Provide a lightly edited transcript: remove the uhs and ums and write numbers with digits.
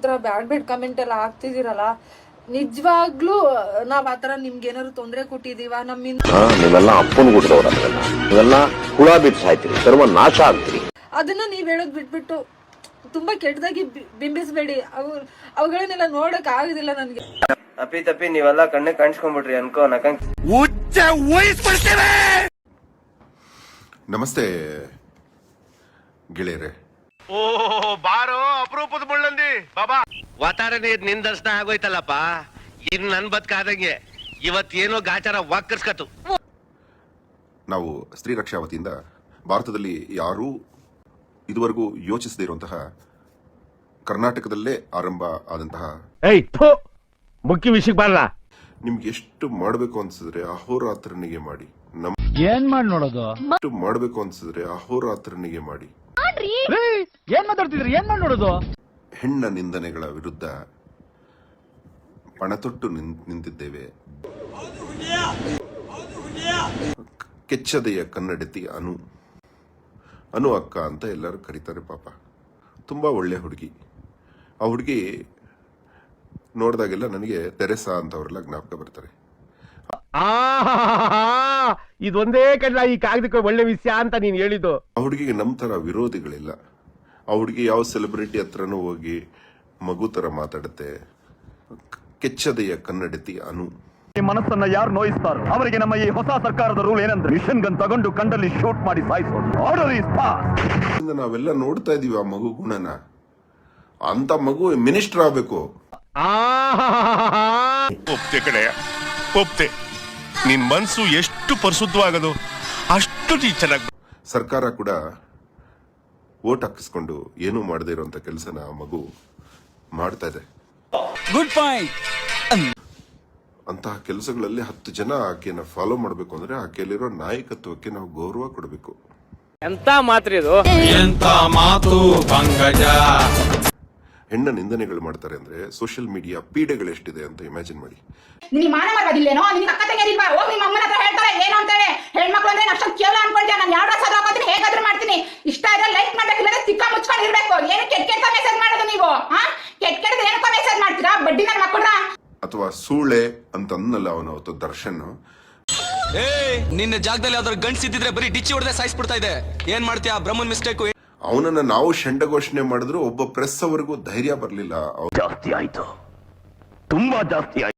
ತರ bad comment ಎಲ್ಲ ಹಾಕ್ತಿದಿರಲ್ಲ, ನಿಜವಾಗ್ಲೂ ನಾವ್ ಆತರ ನಿಮ್ಗೆ ಏನಾದ್ರು ತೊಂದ್ರೆ ಕೊಟ್ಟಿದೀವ? ನಮ್ಮಿಂದ ನೀವೆಲ್ಲ ಅಪ್ಪನ ಗುಡ್ದವ್ರ, ನೀವೆಲ್ಲ ಹುಳ ಬಿಟ್ಟು ಸಾಯ್ತೀರಿ, ಸರ್ವ ನಾಶ ಆಗ್ತೀರಿ. ಅದನ್ನ ನೀವ್ ಹೇಳೋದ್ ಬಿಟ್ಬಿಟ್ಟು ತುಂಬಾ ಕೆಟ್ಟದಾಗಿ ಬಿಂಬಿಸ್ಬೇಡಿ. ಅವುಗಳನ್ನೆಲ್ಲ ನೋಡಕ್ ಆಗುದಿಲ್ಲ ನನ್ಗೆ. ಅಪ್ಪಿ ತಪ್ಪಿ ನೀವೆಲ್ಲ ಕಣ್ಣೆ ಕಾಣಿಸ್ಕೊಂಡ್ಬಿಟ್ರಿ ಅನ್ಕೋ ನಕಂಗ್ ನಮಸ್ತೆ ಗೆಳೆಯರೆ. ಓ ಬಾರೋ ಅಪರೂಪದ ಮುಳ್ಳಂದಿ ಬಾಬಾ. ವಾತಾವರಣ ನಿನ್ ದರ್ಶನ ಆಗೋಯ್ತಲ್ಲಪ್ಪ, ಇನ್ ನನ್ ಬದುಕಾದಂಗೆ ಇವತ್ತೇನೋ ಗಾಚಾರ ವಾಕರ್ಸ್ಕತ್ತು. ನಾವು ಸ್ತ್ರೀ ರಕ್ಷಾ ವತಿಯಿಂದ ಭಾರತದಲ್ಲಿ ಯಾರೂ ಇದುವರೆಗೂ ಯೋಚಿಸದೇ ಇರುವಂತಹ ಕರ್ನಾಟಕದಲ್ಲೇ ಆರಂಭ ಆದಂತಹ ಮುಖ್ಯ ವಿಷಯಕ್ಕೆ ಬರಲ್ಲ. ನಿಮ್ಗೆ ಎಷ್ಟು ಮಾಡಬೇಕು ಅನ್ಸಿದ್ರೆ ಅಹೋರಾತ್ರನಿಗೆ ಮಾಡಿ. ಏನ್ ಮಾಡಿ ನೋಡೋದು? ಎಷ್ಟು ಮಾಡಬೇಕು ಅನ್ಸಿದ್ರೆ ಅಹೋರಾತ್ರನಿಗೆ ಮಾಡಿ. ಏನ್ ಮಾತಾಡ್ತಿದ್ರಿ? ಏನ್ ಮಾಡಿ ನೋಡೋದು? ಹೆಣ್ಣ ನಿಂದನೆಗಳ ವಿರುದ್ಧ ಪಣತೊಟ್ಟು ನಿಂತಿದ್ದೇವೆ. ಕೆಚ್ಚದೆಯ ಕನ್ನಡತಿ ಅನು ಅಕ್ಕ ಅಂತ ಎಲ್ಲರೂ ಕರೀತಾರೆ. ಪಾಪ ತುಂಬಾ ಒಳ್ಳೆ ಹುಡುಗಿ. ಆ ಹುಡುಗಿ ನೋಡಿದಾಗೆಲ್ಲ ನನಗೆ ತೆರೆಸಾ ಅಂತವರೆಲ್ಲ ಜ್ಞಾಪಕ ಬರ್ತಾರೆ. ಇದೊಂದೇ ಕಡ್ಲ ಈ ಕಾಗದಕ್ಕೆ ಒಳ್ಳೆ ವಿಷಯ ಅಂತ ನೀನ್ ಹೇಳಿದ್ದು. ಆ ಹುಡುಗಿಗೆ ನಮ್ಮ ತರ ವಿರೋಧಿಗಳಿಲ್ಲ. ಆ ಹುಡುಗಿ ಯಾವ ಸೆಲೆಬ್ರಿಟಿ ಹತ್ರನೂ ಹೋಗಿ ಮಗು ತರ ಮಾತಾಡುತ್ತೆ. ಕೆಚ್ಚದೆಯ ಕನ್ನಡತಿ ಈ ಮನಸ್ಸನ್ನ ಯಾರು ನೋಯಿಸ್ತಾರೋ ಅವರಿಗೆ ನಮ್ಮ ಈ ಹೊಸ ಸರ್ಕಾರದ ರೂಲ್ ಏನಂದ್ರೆ ಮಿಷನ್ ಗನ್ ತಗೊಂಡು ಕಂಡಲ್ಲಿ ಶೂಟ್ ಮಾಡಿ ಸಾಯಿಸೋದು. Order is pass. ನಾವೆಲ್ಲ ನೋಡ್ತಾ ಇದೀವಿ ಆ ಮಗು ಗುಣನ. ಅಂತ ಮಗು ಮಿನಿಸ್ಟರ್ ಆಗ್ಬೇಕು. ಒಪ್ತೆ ಕಡೆ ಒಪ್ತೆ. ನಿನ್ ಮನ್ಸು ಎಷ್ಟು ಪರಿಶುದ್ಧವಾಗದು ಅಷ್ಟು ಚೆನ್ನಾಗಿ. ಸರ್ಕಾರ ಕೂಡ ವೋಟ್ ಹಾಕಿಸ್ಕೊಂಡು ಏನೂ ಮಾಡದೇ ಇರುವಂತ ಕೆಲಸನ ಆ ಮಗು ಮಾಡ್ತಾ ಇದೆ. Good point. ಅಂತಹ ಕೆಲಸಗಳಲ್ಲಿ 10 ಜನ ಆಕೆಯನ್ನ ಫಾಲೋ ಮಾಡಬೇಕು ಅಂದ್ರೆ ಆಕೆಯಲ್ಲಿರೋ ನಾಯಕತ್ವಕ್ಕೆ ನಾವು ಗೌರವ ಕೊಡಬೇಕು. ಎಂತ ಮಾತ್ರಿದು, ಎಂತ ಮಾತು ಪಂಕಜ. ಹೆಣ್ಣ ನಿಂದನೆಗಳು ಮಾಡ್ತಾರೆ ಅಂದ್ರೆ ಸೋಷಿಯಲ್ ಮೀಡಿಯಾ ಪೀಡೆಗಳು ಎಷ್ಟಿದೆ ಅಂತ ಇಮ್ಯಾಜಿನ್ ಮಾಡಿ. ನಿನ್ ಮಾನ ಮರದಿಲ್ಲೇನೋ? ನಿನ್ ಅಕ್ಕ ತಂಗಿಯರಿಲ್ವಾ? ಹೋಗಿ ನಿಮ್ಮ ಅಮ್ಮನ ಹತ್ರ ಹೇಳ್ತಾರೆ ಏನು ಅಂತೇಳಿ. ಹೆಣ್ಮಕ್ಳು ಅಂದ್ರೆ ಅಷ್ಟೊಂದು ಕೇವಲ ಅನ್ಕೊಳ್ತೀಯ? ನಾನು ಯಾವ ಡ್ರೆಸ್ ಹಾಕೋತೀನಿ, ಹೇಗಾದ್ರೂ ಮಾಡ್ತೀನಿ. ಇಷ್ಟ ಇದ್ರೆ ಲೈಕ್ ಮಾಡ್ಬೇಕಿಲ್ಲ, ತಿಕ್ಕ ಮುಚ್ಕೊಂಡು ಇರ್ಬೇಕು. ಏನು ಕೆಟ್ಟ ಮೆಸೇಜ್ ಮಾಡೋದು ನೀವು? ಕೆಟ್ಟ ಏನಕ್ಕೋ ಮೆಸೇಜ್ ಮಾಡ್ತೀರಾ? ಬಡ್ಡಿ ನನ್ನ ಮಕ್ಕಳ. ಅಥವಾ ಸೂಳೆ ಅಂತ ಅನ್ನಲ್ಲ ಅವನು ಅವತ್ತು ದರ್ಶನ್. ನಿನ್ನ ಜಾಗದಲ್ಲಿ ಯಾವ್ದಾದ್ರು ಗಂಡ್ಸಿದ್ರೆ ಬರೀ ಡಿಚ್ಚಿ ಹೊಡೆದೇ ಸಾಯಿಸ್ಬಿಡ್ತಾ ಇದೆ. ಏನ್ ಮಾಡ್ತೀಯಾ? ಬ್ರಹ್ಮನ್ ಮಿಸ್ಟೇಕ್. ಅವನನ್ನ ನಾವು ಷಂಡ ಘೋಷಣೆ ಮಾಡಿದ್ರು ಒಬ್ಬ ಪ್ರೆಸ್ ಅವರಿಗೂ ಧೈರ್ಯ ಬರಲಿಲ್ಲ. ಜಾಸ್ತಿ ಆಯ್ತು, ತುಂಬಾ ಜಾಸ್ತಿ ಆಯ್ತು.